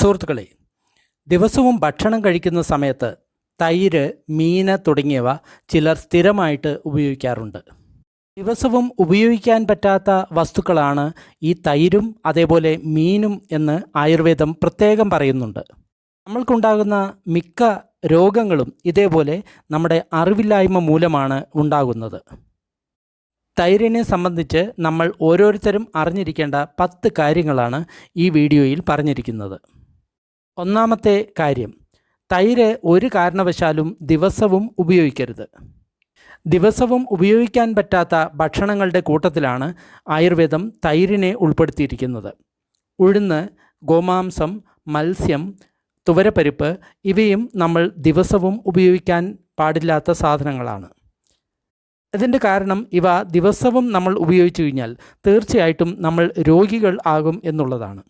സുഹൃത്തുക്കളെ, ദിവസവും ഭക്ഷണം കഴിക്കുന്ന സമയത്ത് തൈര്, മീൻ തുടങ്ങിയവ ചിലർ സ്ഥിരമായിട്ട് ഉപയോഗിക്കാറുണ്ട്. ദിവസവും ഉപയോഗിക്കാൻ പറ്റാത്ത വസ്തുക്കളാണ് ഈ തൈരും അതേപോലെ മീനും എന്ന് ആയുർവേദം പ്രത്യേകം പറയുന്നുണ്ട്. നമ്മൾക്കുണ്ടാകുന്ന മിക്ക രോഗങ്ങളും ഇതേപോലെ നമ്മുടെ അറിവില്ലായ്മ മൂലമാണ് ഉണ്ടാകുന്നത്. തൈരിനെ സംബന്ധിച്ച് നമ്മൾ ഓരോരുത്തരും അറിഞ്ഞിരിക്കേണ്ട 10 കാര്യങ്ങളാണ് ഈ വീഡിയോയിൽ പറഞ്ഞിരിക്കുന്നത്. ഒന്നാമത്തെ കാര്യം, തൈര് ഒരു കാരണവശാലും ദിവസവും ഉപയോഗിക്കരുത്. ദിവസവും ഉപയോഗിക്കാൻ പറ്റാത്ത ഭക്ഷണങ്ങളുടെ കൂട്ടത്തിലാണ് ആയുർവേദം തൈരിനെ ഉൾപ്പെടുത്തിയിരിക്കുന്നത്. ഉഴുന്ന്, ഗോമാംസം, മത്സ്യം, തുവരപ്പരിപ്പ് ഇവയും നമ്മൾ ദിവസവും ഉപയോഗിക്കാൻ പാടില്ലാത്ത സാധനങ്ങളാണ്. ഇതിൻ്റെ കാരണം ഇവ ദിവസവും നമ്മൾ ഉപയോഗിച്ചു കഴിഞ്ഞാൽ തീർച്ചയായിട്ടും നമ്മൾ രോഗികൾ ആകും എന്നുള്ളതാണ്.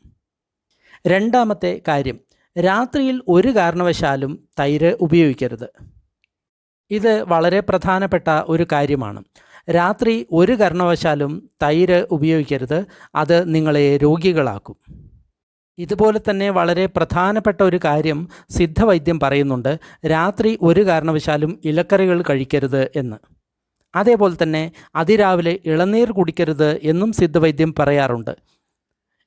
രണ്ടാമത്തെ കാര്യം, രാത്രിയിൽ ഒരു കാരണവശാലും തൈര് ഉപയോഗിക്കരുത്. ഇത് വളരെ പ്രധാനപ്പെട്ട ഒരു കാര്യമാണ്. രാത്രി ഒരു കാരണവശാലും തൈര് ഉപയോഗിക്കരുത്, അത് നിങ്ങളെ രോഗികളാക്കും. ഇതുപോലെ തന്നെ വളരെ പ്രധാനപ്പെട്ട ഒരു കാര്യം സിദ്ധവൈദ്യം പറയുന്നുണ്ട്, രാത്രി ഒരു കാരണവശാലും ഇലക്കറികൾ കഴിക്കരുത് എന്ന്. അതേപോലെ തന്നെ അതിരാവിലെ ഇളനീർ കുടിക്കരുത് എന്നും സിദ്ധവൈദ്യം പറയാറുണ്ട്.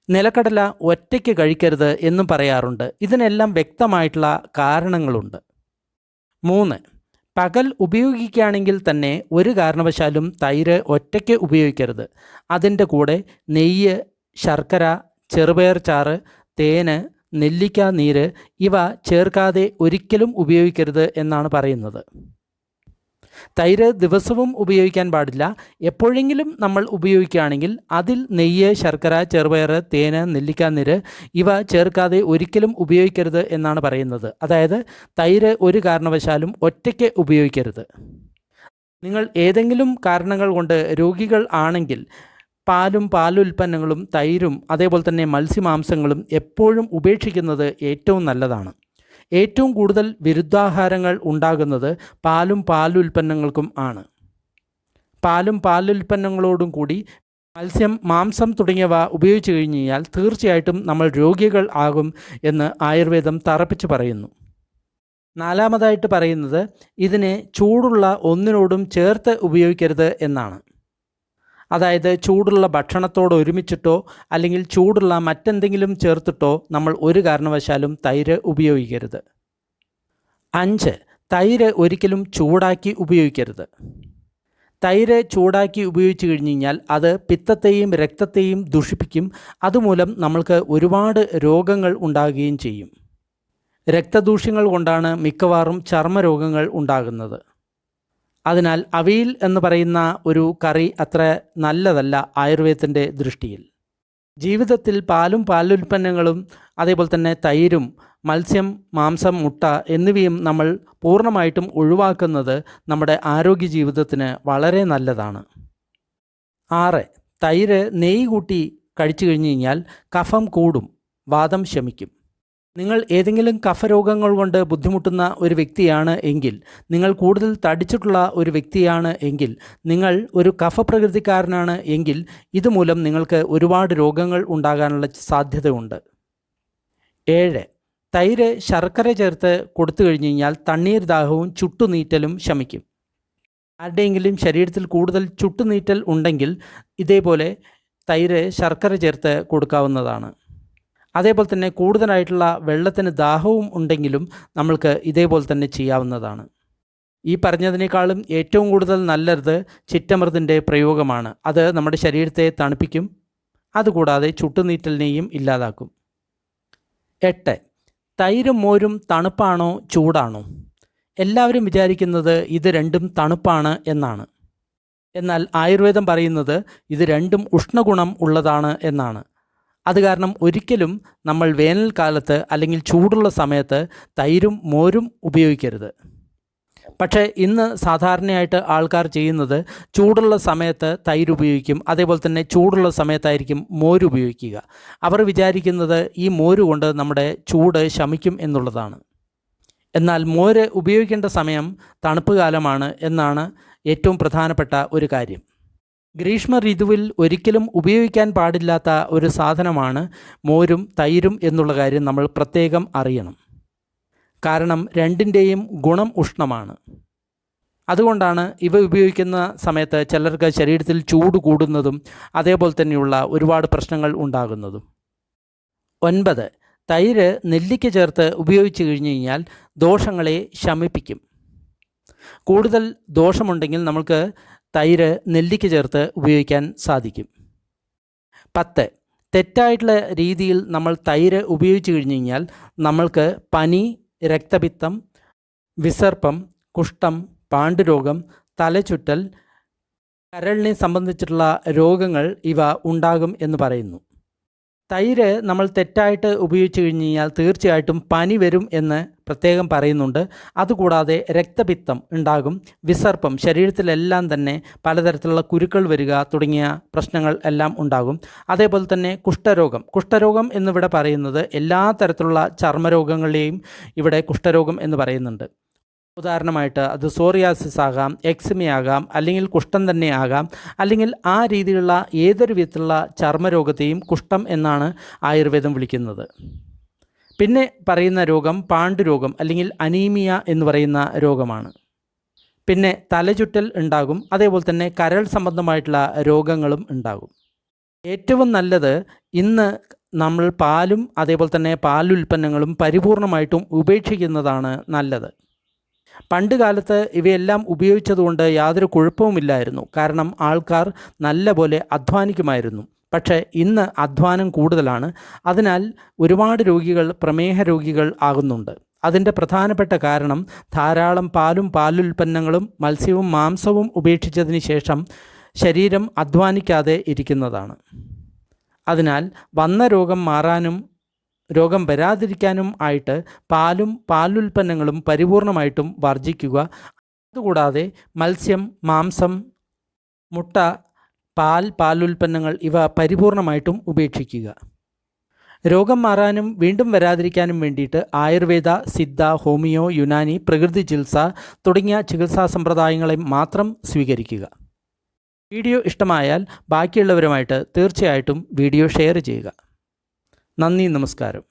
നിലക്കടല ഒറ്റയ്ക്ക് കഴിക്കരുത് എന്നും പറയാറുണ്ട്. ഇതിനെല്ലാം വ്യക്തമായിട്ടുള്ള കാരണങ്ങളുണ്ട്. 3, പകൽ ഉപയോഗിക്കുകയാണെങ്കിൽ തന്നെ ഒരു കാരണവശാലും തൈര് ഒറ്റയ്ക്ക് ഉപയോഗിക്കരുത്. അതിൻ്റെ കൂടെ നെയ്യ്, ശർക്കര, ചെറുപയർ ചാറ്, തേന്, നെല്ലിക്ക നീര് ഇവ ചേർക്കാതെ ഒരിക്കലും ഉപയോഗിക്കരുത് എന്നാണ് പറയുന്നത്. തൈര് ദിവസവും ഉപയോഗിക്കാൻ പാടില്ല. എപ്പോഴെങ്കിലും നമ്മൾ ഉപയോഗിക്കുകയാണെങ്കിൽ അതിൽ നെയ്യ്, ശർക്കര, ചെറുപയർ, തേന്, നെല്ലിക്കാനീര് ഇവ ചേർക്കാതെ ഒരിക്കലും ഉപയോഗിക്കരുത് എന്നാണ് പറയുന്നത്. അതായത് തൈര് ഒരു കാരണവശാലും ഒറ്റയ്ക്ക് ഉപയോഗിക്കരുത്. നിങ്ങൾ ഏതെങ്കിലും കാരണങ്ങൾ കൊണ്ട് രോഗികൾ ആണെങ്കിൽ പാലും പാലുൽപ്പന്നങ്ങളും തൈരും അതേപോലെ തന്നെ മത്സ്യമാംസങ്ങളും എപ്പോഴും ഉപേക്ഷിക്കുന്നത് ഏറ്റവും നല്ലതാണ്. ഏറ്റവും കൂടുതൽ വിരുദ്ധാഹാരങ്ങൾ ഉണ്ടാകുന്നത് പാലും പാലുൽപ്പന്നങ്ങൾക്കും ആണ്. പാലും പാലുൽപ്പന്നങ്ങളോടും കൂടി മത്സ്യം, മാംസം തുടങ്ങിയവ ഉപയോഗിച്ച് കഴിഞ്ഞ് കഴിഞ്ഞാൽ തീർച്ചയായിട്ടും നമ്മൾ രോഗികൾ ആകും എന്ന് ആയുർവേദം തറപ്പിച്ച് പറയുന്നു. നാലാമതായിട്ട് പറയുന്നത്, ഇതിനെ ചൂടുള്ള ഒന്നിനോടും ചേർത്ത് ഉപയോഗിക്കരുത് എന്നാണ്. അതായത് ചൂടുള്ള ഭക്ഷണത്തോട് ഒരുമിച്ചിട്ടോ അല്ലെങ്കിൽ ചൂടുള്ള മറ്റെന്തെങ്കിലും ചേർത്തിട്ടോ നമ്മൾ ഒരു കാരണവശാലും തൈര് ഉപയോഗിക്കരുത്. 5, തൈര് ഒരിക്കലും ചൂടാക്കി ഉപയോഗിക്കരുത്. തൈര് ചൂടാക്കി ഉപയോഗിച്ച് കഴിഞ്ഞ് കഴിഞ്ഞാൽ അത് പിത്തത്തെയും രക്തത്തെയും ദുഷിപ്പിക്കും. അതുമൂലം നമ്മൾക്ക് ഒരുപാട് രോഗങ്ങൾ ഉണ്ടാകുകയും ചെയ്യും. രക്തദൂഷ്യങ്ങൾ കൊണ്ടാണ് മിക്കവാറും ചർമ്മരോഗങ്ങൾ ഉണ്ടാകുന്നത്. അതിനാൽ അവിയൽ എന്ന് പറയുന്ന ഒരു കറി അത്ര നല്ലതല്ല ആയുർവേദത്തിൻ്റെ ദൃഷ്ടിയിൽ. ജീവിതത്തിൽ പാലും പാലുൽപ്പന്നങ്ങളും അതേപോലെ തന്നെ തൈരും മത്സ്യം, മാംസം, മുട്ട എന്നിവയും നമ്മൾ പൂർണ്ണമായിട്ടും ഒഴിവാക്കുന്നത് നമ്മുടെ ആരോഗ്യ ജീവിതത്തിന് വളരെ നല്ലതാണ്. 6, തൈര് നെയ്യ് കൂട്ടി കഴിച്ചു കഴിഞ്ഞ് കഴിഞ്ഞാൽ കഫം കൂടും, വാതം ശമിക്കും. നിങ്ങൾ ഏതെങ്കിലും കഫരോഗങ്ങൾ കൊണ്ട് ബുദ്ധിമുട്ടുന്ന ഒരു വ്യക്തിയാണ് എങ്കിൽ, നിങ്ങൾ കൂടുതൽ തടിച്ചിട്ടുള്ള ഒരു വ്യക്തിയാണ് എങ്കിൽ, നിങ്ങൾ ഒരു കഫപ്രകൃതിക്കാരനാണ് എങ്കിൽ ഇതുമൂലം നിങ്ങൾക്ക് ഒരുപാട് രോഗങ്ങൾ ഉണ്ടാകാനുള്ള സാധ്യതയുണ്ട്. 7, തൈര് ശർക്കര ചേർത്ത് കൊടുത്തു കഴിഞ്ഞ് കഴിഞ്ഞാൽ തണ്ണീർദാഹവും ചുട്ടുനീറ്റലും ശമിക്കും. ആരുടെയെങ്കിലും ശരീരത്തിൽ കൂടുതൽ ചുട്ടുനീറ്റൽ ഉണ്ടെങ്കിൽ ഇതേപോലെ തൈര് ശർക്കര ചേർത്ത് കൊടുക്കാവുന്നതാണ്. അതേപോലെ തന്നെ കൂടുതലായിട്ടുള്ള വെള്ളത്തിന് ദാഹവും ഉണ്ടെങ്കിലും നമ്മൾക്ക് ഇതേപോലെ തന്നെ ചെയ്യാവുന്നതാണ്. ഈ പറഞ്ഞതിനേക്കാളും ഏറ്റവും കൂടുതൽ നല്ലത് ചിറ്റമൃതിൻ്റെ പ്രയോഗമാണ്. അത് നമ്മുടെ ശരീരത്തെ തണുപ്പിക്കും. അതുകൂടാതെ ചുട്ടുനീറ്റലിനെയും ഇല്ലാതാക്കും. 8, തൈരും മോരും തണുപ്പാണോ ചൂടാണോ? എല്ലാവരും വിചാരിക്കുന്നത് ഇത് രണ്ടും തണുപ്പാണ് എന്നാണ്. എന്നാൽ ആയുർവേദം പറയുന്നത് ഇത് രണ്ടും ഉഷ്ണഗുണം ഉള്ളതാണ് എന്നാണ്. അത് കാരണം ഒരിക്കലും നമ്മൾ വേനൽക്കാലത്ത് അല്ലെങ്കിൽ ചൂടുള്ള സമയത്ത് തൈരും മോരും ഉപയോഗിക്കരുത്. പക്ഷേ ഇന്ന് സാധാരണയായിട്ട് ആൾക്കാർ ചെയ്യുന്നത് ചൂടുള്ള സമയത്ത് തൈര് ഉപയോഗിക്കും, അതേപോലെ തന്നെ ചൂടുള്ള സമയത്തായിരിക്കും മോര് ഉപയോഗിക്കുക. അവർ വിചാരിക്കുന്നത് ഈ മോര് കൊണ്ട് നമ്മുടെ ചൂട് ശമിക്കും എന്നുള്ളതാണ്. എന്നാൽ മോര് ഉപയോഗിക്കേണ്ട സമയം തണുപ്പ് കാലമാണ് എന്നാണ് ഏറ്റവും പ്രധാനപ്പെട്ട ഒരു കാര്യം. ഗ്രീഷ്മ ഋതുവിൽ ഒരിക്കലും ഉപയോഗിക്കാൻ പാടില്ലാത്ത ഒരു സാധനമാണ് മോരും തൈരും എന്നുള്ള കാര്യം നമ്മൾ പ്രത്യേകം അറിയണം. കാരണം രണ്ടിൻ്റെയും ഗുണം ഉഷ്ണമാണ്. അതുകൊണ്ടാണ് ഇവ ഉപയോഗിക്കുന്ന സമയത്ത് ചിലർക്ക് ശരീരത്തിൽ ചൂട് കൂടുന്നതും അതേപോലെ തന്നെയുള്ള ഒരുപാട് പ്രശ്നങ്ങൾ ഉണ്ടാകുന്നതും. 9. തൈര് നെല്ലിക്ക ചേർത്ത് ഉപയോഗിച്ച് കഴിഞ്ഞ് കഴിഞ്ഞാൽ ദോഷങ്ങളെ ശമിപ്പിക്കും. കൂടുതൽ ദോഷമുണ്ടെങ്കിൽ നമുക്ക് തൈര് നെല്ലിക്ക ചേർത്ത് ഉപയോഗിക്കാൻ സാധിക്കും. 10. തെറ്റായിട്ടുള്ള രീതിയിൽ നമ്മൾ തൈര് ഉപയോഗിച്ച് കഴിഞ്ഞ് കഴിഞ്ഞാൽ നമ്മൾക്ക് പനി, രക്തപിത്തം, വിസർപ്പം, കുഷ്ഠം, പാണ്ഡുരോഗം, തലചുറ്റൽ, കരളിനെ സംബന്ധിച്ചിട്ടുള്ള രോഗങ്ങൾ ഇവ ഉണ്ടാകും എന്ന് പറയുന്നു. തൈര് നമ്മൾ തെറ്റായിട്ട് ഉപയോഗിച്ച് കഴിഞ്ഞ് കഴിഞ്ഞാൽ തീർച്ചയായിട്ടും പനി വരും എന്ന് പ്രത്യേകം പറയുന്നുണ്ട്. അതുകൂടാതെ രക്തപിത്തം ഉണ്ടാകും, വിസർപ്പം, ശരീരത്തിലെല്ലാം തന്നെ പലതരത്തിലുള്ള കുരുക്കൾ വരിക തുടങ്ങിയ പ്രശ്നങ്ങൾ എല്ലാം ഉണ്ടാകും. അതേപോലെ തന്നെ കുഷ്ഠരോഗം എന്നിവിടെ പറയുന്നത് എല്ലാ തരത്തിലുള്ള ചർമ്മരോഗങ്ങളെയും ഇവിടെ കുഷ്ഠരോഗം എന്ന് പറയുന്നുണ്ട്. ഉദാഹരണമായിട്ട് അത് സോറിയാസിസ് ആകാം, എക്സിമ ആകാം, അല്ലെങ്കിൽ കുഷ്ഠം തന്നെ ആകാം, അല്ലെങ്കിൽ ആ രീതിയിലുള്ള ഏതൊരു വിധത്തിലുള്ള ചർമ്മരോഗത്തെയും കുഷ്ഠം എന്നാണ് ആയുർവേദം വിളിക്കുന്നത്. പിന്നെ പറയുന്ന രോഗം പാണ്ഡുരോഗം അല്ലെങ്കിൽ അനീമിയ എന്ന് പറയുന്ന രോഗമാണ്. പിന്നെ തലചുറ്റൽ ഉണ്ടാകും, അതേപോലെ തന്നെ കരൾ സംബന്ധമായിട്ടുള്ള രോഗങ്ങളും ഉണ്ടാകും. ഏറ്റവും നല്ലത് ഇന്ന് നമ്മൾ പാലും അതേപോലെ തന്നെ പാലുൽപ്പന്നങ്ങളും പരിപൂർണമായിട്ടും ഉപേക്ഷിക്കുന്നതാണ് നല്ലത്. പണ്ട് കാലത്ത് ഇവയെല്ലാം ഉപയോഗിച്ചതുകൊണ്ട് യാതൊരു കുഴപ്പവുമില്ലായിരുന്നു. കാരണം ആൾക്കാർ നല്ല പോലെ അധ്വാനിക്കുമായിരുന്നു. പക്ഷേ ഇന്ന് അധ്വാനം കൂടുതലാണ്. അതിനാൽ ഒരുപാട് രോഗികൾ പ്രമേഹ രോഗികൾ ആകുന്നുണ്ട്. അതിൻ്റെ പ്രധാനപ്പെട്ട കാരണം ധാരാളം പാലും പാലുൽപ്പന്നങ്ങളും മത്സ്യവും മാംസവും ഉപേക്ഷിച്ചതിന് ശേഷം ശരീരം അധ്വാനിക്കാതെ ഇരിക്കുന്നതാണ്. അതിനാൽ വന്ന രോഗം മാറാനും രോഗം വരാതിരിക്കാനും ആയിട്ട് പാലും പാലുൽപ്പന്നങ്ങളും പരിപൂർണമായിട്ടും വർജിക്കുക. അതുകൂടാതെ മത്സ്യം, മാംസം, മുട്ട, പാലുൽപ്പന്നങ്ങൾ ഇവ പരിപൂർണമായിട്ടും ഉപേക്ഷിക്കുക. രോഗം മാറാനും വീണ്ടും വരാതിരിക്കാനും വേണ്ടിയിട്ട് ആയുർവേദ, സിദ്ധ, ഹോമിയോ, യുനാനി, പ്രകൃതി ചികിത്സ തുടങ്ങിയ ചികിത്സാ സമ്പ്രദായങ്ങളെ മാത്രം സ്വീകരിക്കുക. വീഡിയോ ഇഷ്ടമായാൽ ബാക്കിയുള്ളവരുമായിട്ട് തീർച്ചയായിട്ടും വീഡിയോ ഷെയർ ചെയ്യുക. നന്ദി, നമസ്കാരം.